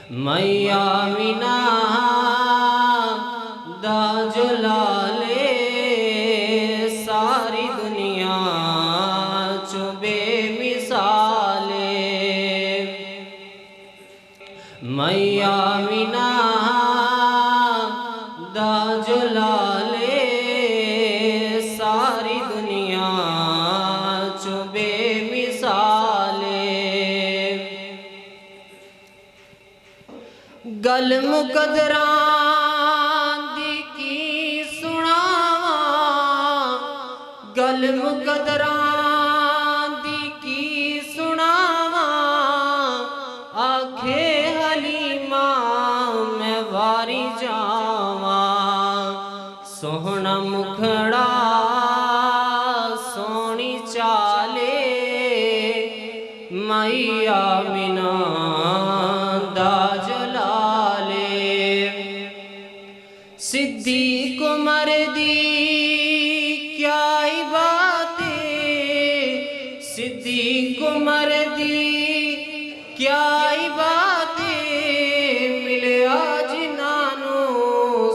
मैया मीना दा जलाले सारी दुनिया चो बेमिसाले। मैया मीना दा जलाले सारी दुनिया चो बेमिसाले। गल मुकदरां दी की सुनावां, गल मुकदरां दी की सुनावां। आखे हलीमा मैं वारी जावां, सोहना मुखड़ा सोहनी चाले। मैया मीना दा सिद्दीक़ उमर दी क्या ही बातें, सिद्दीक़ उमर दी क्या ही बातें। मिलिया जिन्हां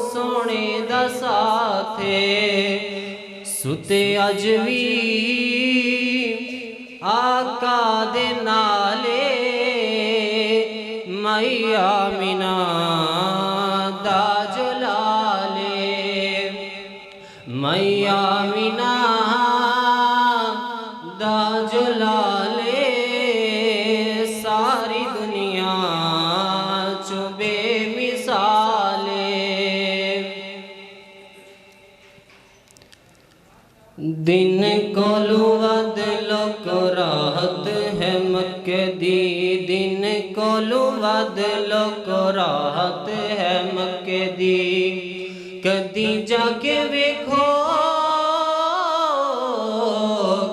सोने दा साथे, सुते अज भी आका दे नाले। मैया मीना दा मैया मीना दा जलाले सारी दुनिया चो बेमिसाले। दिन कोलू वद लोक राहत है मक्के दी, दिन कोलू वद लोक राहत है मक्के दी। कदी जाके वेखो,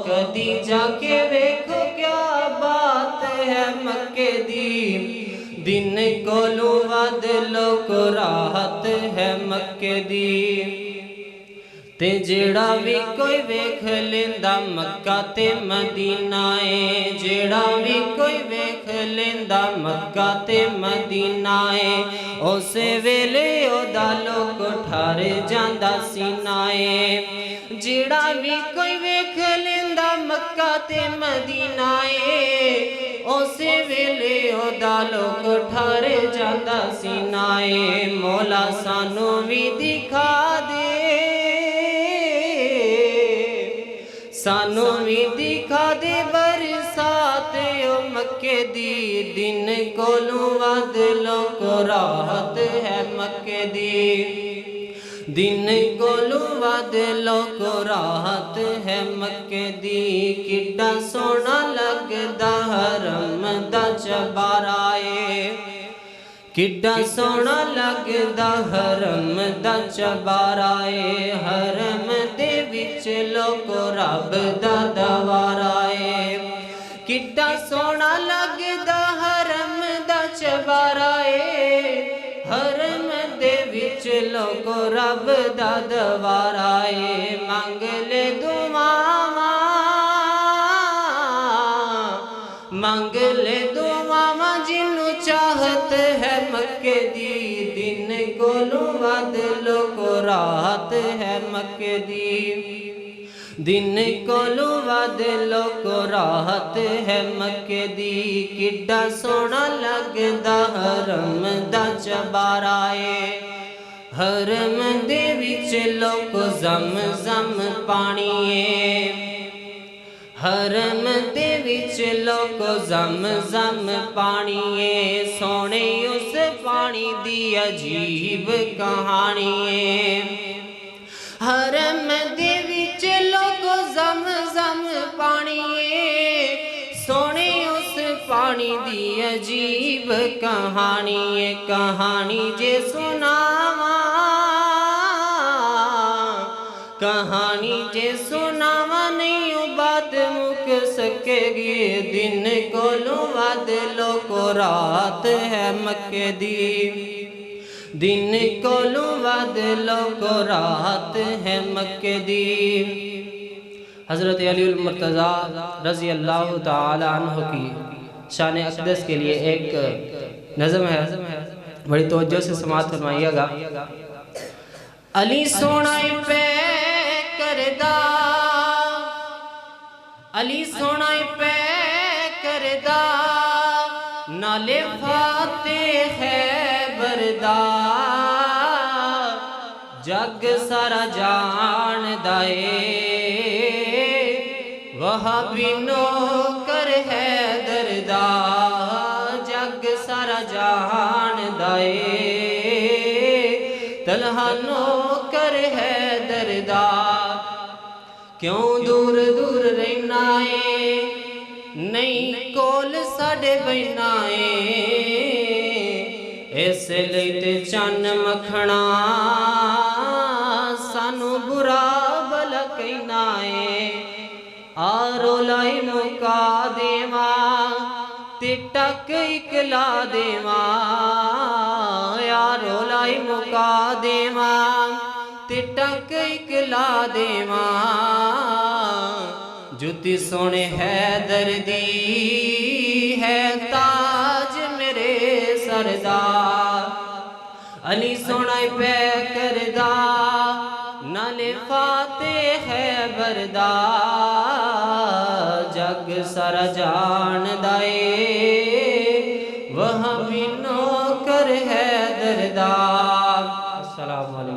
कदी जाके वेखो क्या बात है मक्के दी। दिन कोलू वद लोक राहत है मक्के दी। ते जेड़ा भी कोई वेख लेंदा मक्का ते मदीना है, जेड़ा भी कोई वेख लेंदा मक्का ते मदीना है। उस वेले ओदा लोक ठर जांदा सीना है। जेड़ा भी कोई वेख लेंदा मक्का ते मदीना है, उस वेले ओदा लोक ठर जांदा सीना है। मौला सानू भी दिखा दे, सानू भी दिखा दे बरसात ओ मक्के दी। दिन कोलू वद लोक राहत है मक्के दी, दिन कोलू वद लोक राहत है मक्के दी। किड्डा सोहना लगदा हरम दा चबारा ए, किड्डा सोहना लगदा हरम दा चबारा ए। हरम दे विच लोक रब दा दवारा ए। किड्डा सोहना लगदा हरम दा चबारा ए, हरम दे विच लोक रब दा दवारा ए। मंग ले दुआवां, मंग ले दुआवां जिन्नू चाहत है मक्के दी। दिन कोलू वद लोक राहत है मक्के दी, दिन कोलू वद लोक राहत है मक्के दी। किड्डा सोहना लगदा हरम दा चबारा ए, हरम दे विच लोक जम जम पानी ए। हरम दे विच लोक जम जम पानी ए। सोने उस पानी दी अजीब कहानी ए। हरम दे विच लोक जम जम पानी ए। सोने उस पानी दी अजीब कहानी ए। कहानी जे सुनावां, कहानी जे सुनावां नहीं बात मुक सकेगी। दिन कोलू वद लोक राहत है मक्के दी, दिन कोलू वद लोक राहत है मक्के दी। हज़रत अली मुर्तज़ा रज़ी अल्लाह ताला अन्हु की शान अक़दस के लिए एक نظم ہے، بڑی توجہ سے سماعت فرمائیے گا۔ علی سونا پہ کردہ، علی سونا پہ کردہ، نالے فاتح ہے بردہ، جگ سارا جان دائے، وہابی نوکر ہے دردہ، جگ سارا جان دائے، طلحہ نوکر ہے دردہ، کیوں دور دور رہنا ہے، نہیں کول ساڑے بہنا ہے، اس لیے چن مکھنا سانو برا بلا کہنا ہے، آرو لائی مکا دیواں تے ٹک اکلا دیواں، آرو لائی مکا دیواں تے ٹک اکلا دیواں، جوتی سونے حیدر دی ہے تاج میرے سردار، علی سونا پہ کردہ، نالے فاتح ہے بردہ، جگ سارا جان دائے، وہاں بھی نوکر ہے دردہ۔ السلام علیکم۔